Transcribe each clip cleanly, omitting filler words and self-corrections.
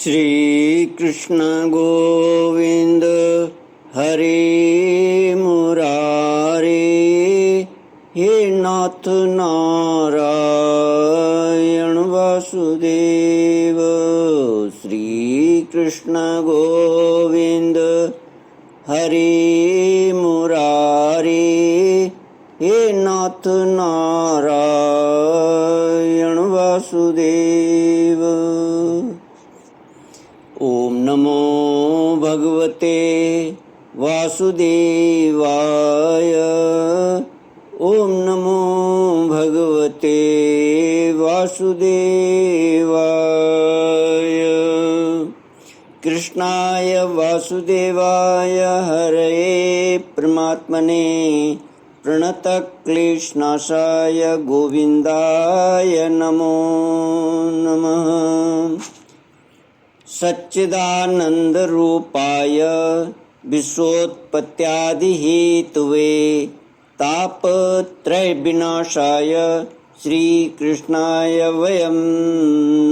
श्री कृष्ण गोविंद हरे मुरारे, हे नाथ नारायण वासुदेव। श्री कृष्ण गोविंद हरे मुरारे, हे नाथ नारायण वासुदेव। ओम नमो भगवते वासुदेवाय। ओम नमो भगवते वासुदेवाय। कृष्णाय वासुदेवाय हरये परमात्मने प्रणतक्लेशनाशाय गोविन्दाय नमो नमः। सच्चिदानन्दरूपाय विश्वोत्पत्त्यादिहेतवे तापत्रयविनाशाय श्रीकृष्णाय वयं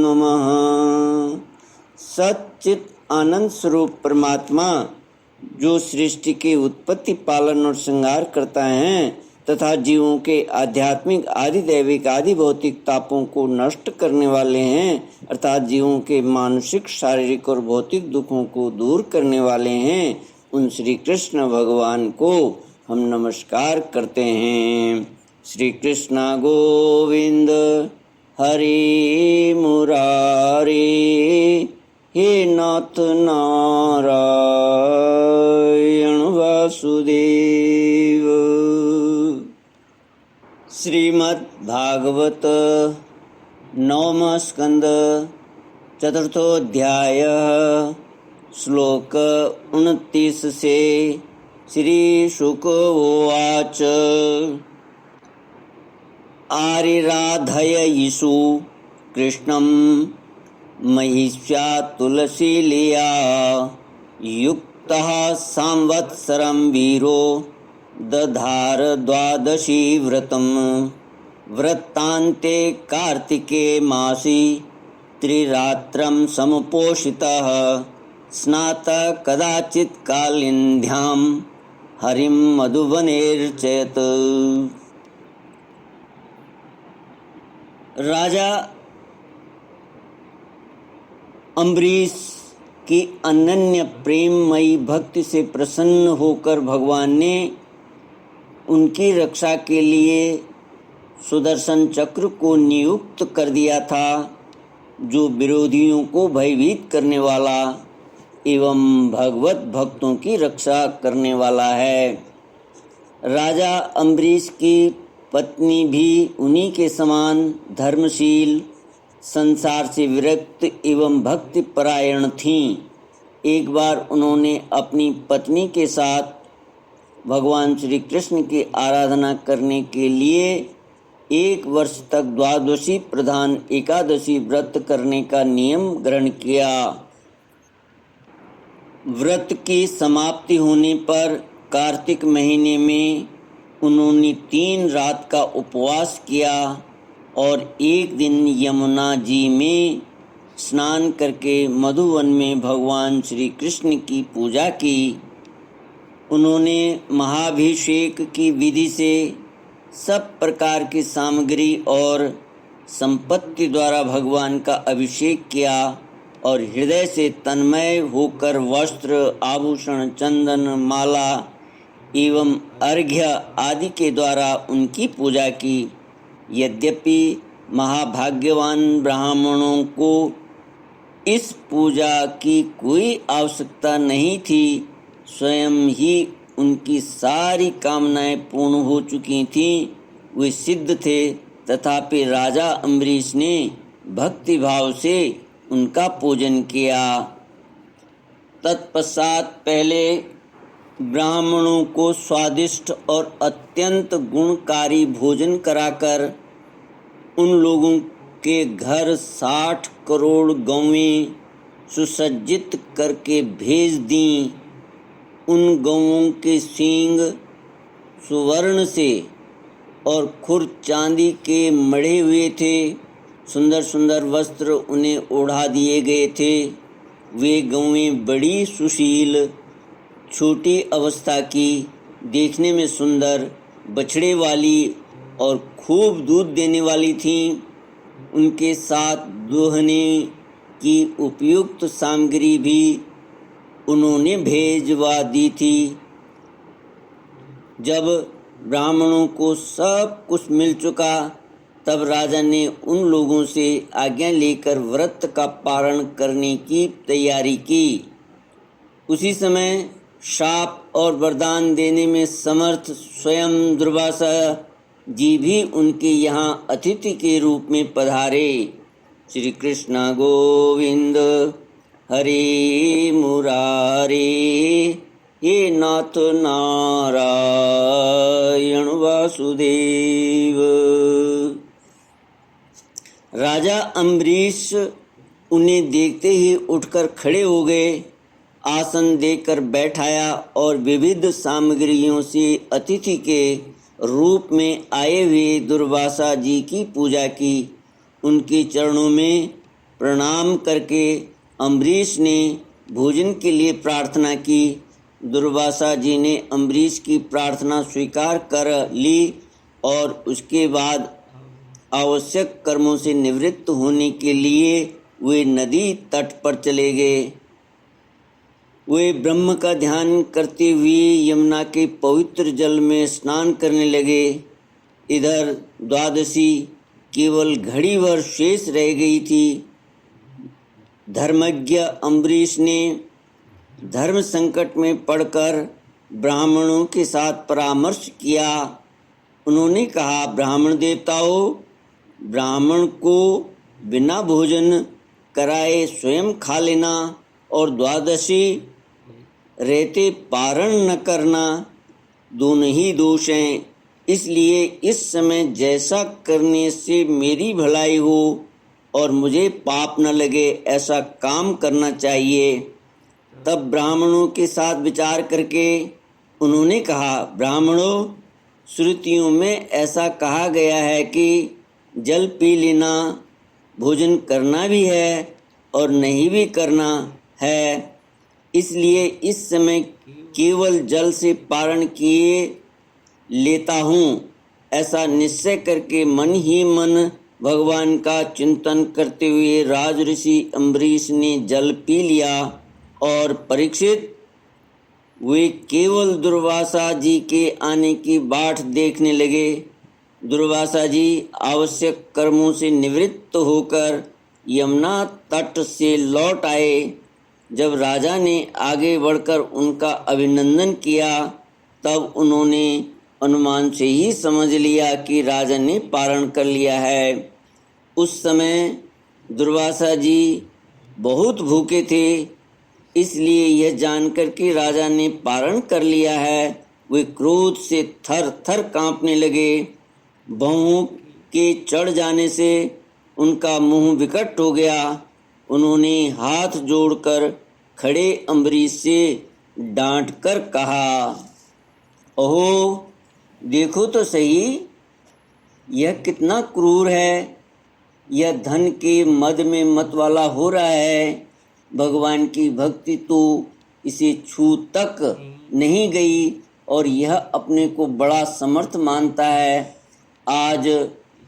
नमः। सच्चित आनंद स्वरूप परमात्मा जो सृष्टि के उत्पत्ति, पालन और श्रृंगार करता है तथा जीवों के आध्यात्मिक, आदि दैविक, आदि भौतिक तापों को नष्ट करने वाले हैं, अर्थात जीवों के मानसिक, शारीरिक और भौतिक दुखों को दूर करने वाले हैं, उन श्री कृष्ण भगवान को हम नमस्कार करते हैं। श्री कृष्ण गोविंद हरे मुरारे, हे नाथ नारायण वासुदेव। श्रीमद् भागवत नवम स्कंद चतुर्थोऽध्याय श्लोक 29 से श्री शुक उवाच। आरिराधययिषु कृष्णं महिष्या तुलसीलया युक्तः संवत्सरं वीरो दधार द्वादशी व्रतं। व्रतान्ते कार्तिके मासि त्रिरात्रं समुपोषितः स्नात कदाचित् कालिन्द्यां हरिं मधुवनेर्चयत्। राजा अम्बरीश की अनन्य प्रेममयी भक्ति से प्रसन्न होकर भगवान ने उनकी रक्षा के लिए सुदर्शन चक्र को नियुक्त कर दिया था, जो विरोधियों को भयभीत करने वाला एवं भगवत भक्तों की रक्षा करने वाला है। राजा अम्बरीश की पत्नी भी उन्हीं के समान धर्मशील, संसार से विरक्त एवं भक्ति परायण थीं। एक बार उन्होंने अपनी पत्नी के साथ भगवान श्री कृष्ण की आराधना करने के लिए 1 वर्ष तक द्वादशी प्रधान एकादशी व्रत करने का नियम ग्रहण किया। व्रत की समाप्ति होने पर कार्तिक महीने में उन्होंने 3 रात का उपवास किया और एक दिन यमुना जी में स्नान करके मधुवन में भगवान श्री कृष्ण की पूजा की। उन्होंने महाभिषेक की विधि से सब प्रकार की सामग्री और संपत्ति द्वारा भगवान का अभिषेक किया और हृदय से तन्मय होकर वस्त्र, आभूषण, चंदन, माला एवं अर्घ्य आदि के द्वारा उनकी पूजा की। यद्यपि महाभाग्यवान ब्राह्मणों को इस पूजा की कोई आवश्यकता नहीं थी, स्वयं ही उनकी सारी कामनाएं पूर्ण हो चुकी थीं, वे सिद्ध थे, तथापि राजा अम्बरीश ने भक्ति भाव से उनका पूजन किया। तत्पश्चात पहले ब्राह्मणों को स्वादिष्ट और अत्यंत गुणकारी भोजन कराकर उन लोगों के घर 60 करोड़ गौवें सुसज्जित करके भेज दीं। उन गौओं के सींग सुवर्ण से और खुर चांदी के मढ़े हुए थे। सुंदर सुंदर वस्त्र उन्हें ओढ़ा दिए गए थे। वे गौएं बड़ी सुशील, छोटी अवस्था की, देखने में सुंदर, बछड़े वाली और खूब दूध देने वाली थीं। उनके साथ दोहने की उपयुक्त सामग्री भी उन्होंने भेजवा दी थी। जब ब्राह्मणों को सब कुछ मिल चुका, तब राजा ने उन लोगों से आज्ञा लेकर व्रत का पारण करने की तैयारी की। उसी समय शाप और वरदान देने में समर्थ स्वयं दुर्वासा जी भी उनके यहाँ अतिथि के रूप में पधारे। श्री कृष्ण गोविंद हरे मुरारे, हे नाथ नारायण वासुदेव। राजा अम्बरीश उन्हें देखते ही उठकर खड़े हो गए, आसन देकर बैठाया और विविध सामग्रियों से अतिथि के रूप में आए हुए दुर्वासा जी की पूजा की। उनके चरणों में प्रणाम करके अम्बरीश ने भोजन के लिए प्रार्थना की। दुर्वासा जी ने अम्बरीश की प्रार्थना स्वीकार कर ली और उसके बाद आवश्यक कर्मों से निवृत्त होने के लिए वे नदी तट पर चले गए। वे ब्रह्म का ध्यान करते हुए यमुना के पवित्र जल में स्नान करने लगे। इधर द्वादशी केवल घड़ी भर शेष रह गई थी। धर्मज्ञ अम्बरीश ने धर्म संकट में पड़कर ब्राह्मणों के साथ परामर्श किया। उन्होंने कहा, ब्राह्मण देवताओं, ब्राह्मण को बिना भोजन कराए स्वयं खा लेना और द्वादशी रहते पारण न करना दोनों ही दोष हैं। इसलिए इस समय जैसा करने से मेरी भलाई हो और मुझे पाप न लगे, ऐसा काम करना चाहिए। तब ब्राह्मणों के साथ विचार करके उन्होंने कहा, ब्राह्मणों, श्रुतियों में ऐसा कहा गया है कि जल पी लेना भोजन करना भी है और नहीं भी करना है। इसलिए इस समय केवल जल से पारण किए लेता हूँ। ऐसा निश्चय करके मन ही मन भगवान का चिंतन करते हुए राजऋषि अम्बरीश ने जल पी लिया और परीक्षित वे केवल दुर्वासा जी के आने की बाट देखने लगे। दुर्वासा जी आवश्यक कर्मों से निवृत्त होकर यमुना तट से लौट आए। जब राजा ने आगे बढ़कर उनका अभिनंदन किया, तब उन्होंने अनुमान से ही समझ लिया कि राजा ने पारण कर लिया है। उस समय दुर्वासा जी बहुत भूखे थे, इसलिए यह जानकर कि राजा ने पारण कर लिया है, वे क्रोध से थर थर कांपने लगे। भौं के चढ़ जाने से उनका मुंह विकट हो गया। उन्होंने हाथ जोड़कर खड़े अम्बरीश से डांट कर कहा, ओहो, देखो तो सही, यह कितना क्रूर है। यह धन के मद में मत वाला हो रहा है। भगवान की भक्ति तो इसे छू तक नहीं गई और यह अपने को बड़ा समर्थ मानता है। आज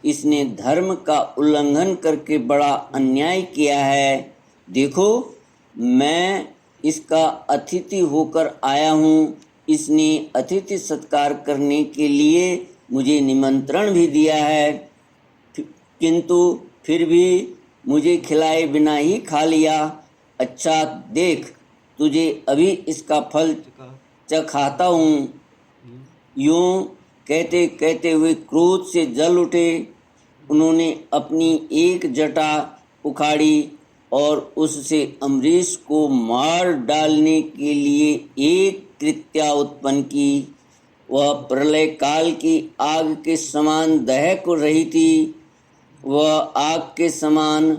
इसने धर्म का उल्लंघन करके बड़ा अन्याय किया है। देखो, मैं इसका अतिथि होकर आया हूँ। इसने अतिथि सत्कार करने के लिए मुझे निमंत्रण भी दिया है, किंतु फिर भी मुझे खिलाए बिना ही खा लिया। अच्छा देख, तुझे अभी इसका फल चखाता हूँ। यूँ कहते कहते हुए क्रोध से जल उठे। उन्होंने अपनी एक जटा उखाड़ी और उससे अम्बरीश को मार डालने के लिए एक कृत्या उत्पन्न की। वह प्रलय काल की आग के समान दहक रही थी। वह आग के समान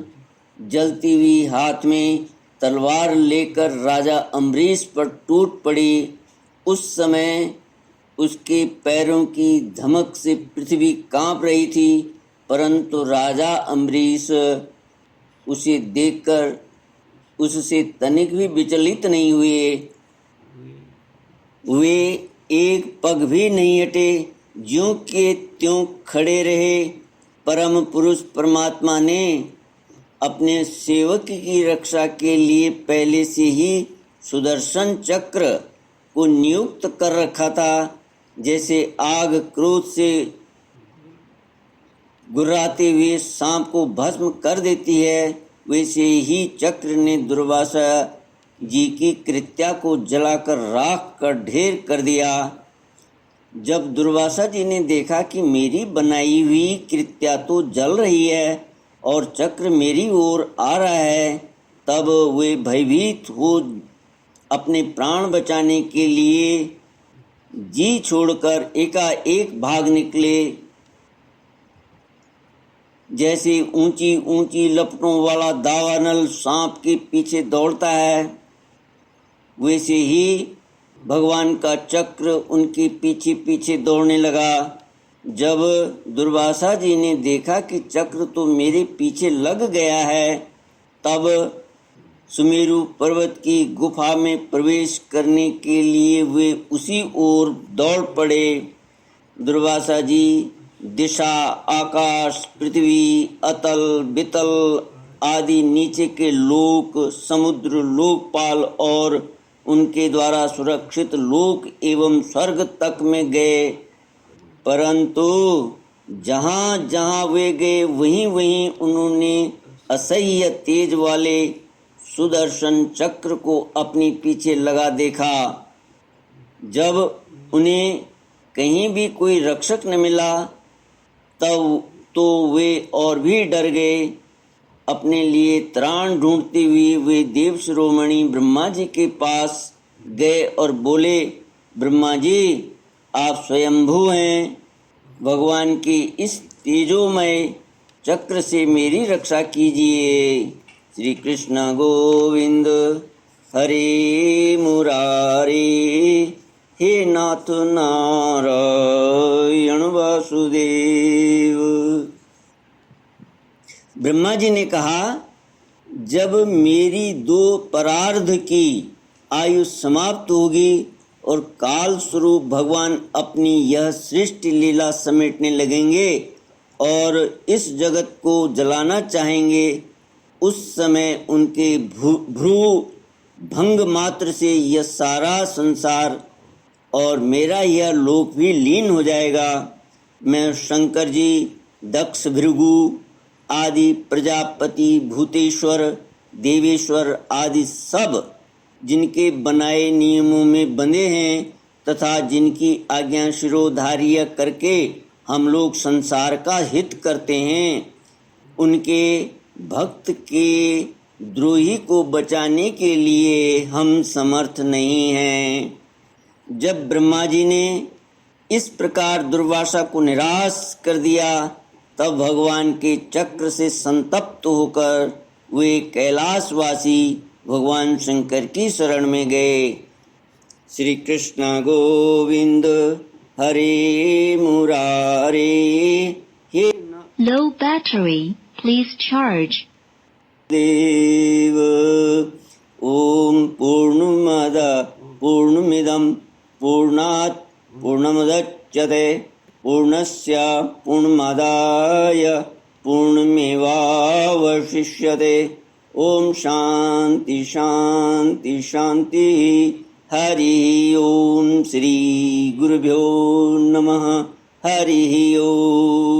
जलती हुई हाथ में तलवार लेकर राजा अम्बरीश पर टूट पड़ी। उस समय उसके पैरों की धमक से पृथ्वी कांप रही थी, परंतु राजा अम्बरीश उसे देखकर उससे तनिक भी विचलित नहीं हुए। वे एक पग भी नहीं हटे, ज्यों के त्यों खड़े रहे। परम पुरुष परमात्मा ने अपने सेवक की रक्षा के लिए पहले से ही सुदर्शन चक्र को नियुक्त कर रखा था। जैसे आग क्रोध से गुर्राते हुए सांप को भस्म कर देती है, वैसे ही चक्र ने दुर्वासा जी की कृत्या को जलाकर राख कर ढेर कर दिया। जब दुर्वासा जी ने देखा कि मेरी बनाई हुई कृत्या तो जल रही है और चक्र मेरी ओर आ रहा है, तब वे भयभीत हो अपने प्राण बचाने के लिए जी छोड़कर एकाएक भाग निकले। जैसे ऊंची ऊंची लपटों वाला दावानल सांप के पीछे दौड़ता है, वैसे ही भगवान का चक्र उनके पीछे पीछे दौड़ने लगा। जब दुर्वासा जी ने देखा कि चक्र तो मेरे पीछे लग गया है, तब सुमेरु पर्वत की गुफा में प्रवेश करने के लिए वे उसी ओर दौड़ पड़े। दुर्वासा जी दिशा, आकाश, पृथ्वी, अतल बितल आदि नीचे के लोक, समुद्र, लोकपाल और उनके द्वारा सुरक्षित लोक एवं स्वर्ग तक में गए, परंतु जहाँ जहाँ वे गए वहीं वहीं उन्होंने असह्य तेज वाले सुदर्शन चक्र को अपने पीछे लगा देखा। जब उन्हें कहीं भी कोई रक्षक न मिला, तब तो वे और भी डर गए। अपने लिए त्राण ढूंढते हुए वे देव शिरोमणि ब्रह्मा जी के पास गए और बोले, ब्रह्मा जी, आप स्वयंभू हैं, भगवान के इस तेजोमय चक्र से मेरी रक्षा कीजिए। श्री कृष्ण गोविंद हरे मुरारे, हे नाथ नारायण वासुदेव। ब्रह्मा जी ने कहा, जब मेरी 2 परार्ध की आयु समाप्त होगी और काल स्वरूप भगवान अपनी यह सृष्टि लीला समेटने लगेंगे और इस जगत को जलाना चाहेंगे, उस समय उनके भ्रू भंग मात्र से यह सारा संसार और मेरा यह लोक भी लीन हो जाएगा। मैं शंकर जी, दक्ष, भृगु आदि, प्रजापति, भूतेश्वर, देवेश्वर आदि सब जिनके बनाए नियमों में बंधे हैं तथा जिनकी आज्ञा शिरोधार्य करके हम लोग संसार का हित करते हैं, उनके भक्त के द्रोही को बचाने के लिए हम समर्थ नहीं हैं। जब ब्रह्मा जी ने इस प्रकार दुर्वासा को निराश कर दिया, तब भगवान के चक्र से संतप्त होकर वे कैलाशवासी भगवान शंकर की शरण में गए। श्री कृष्ण गोविंद हरे मुरारे, हे Low battery, please charge. देव। ओम पूर्णमद पूर्णमिदं पूर्णात् पूर्णमुदच्यते पूर्णस्य पूर्णमादाय पूर्णमेवावशिष्यते। ओम शांति शांति शांति। हरि ओम। श्री गुरुभ्यो नमः। हरि ओम।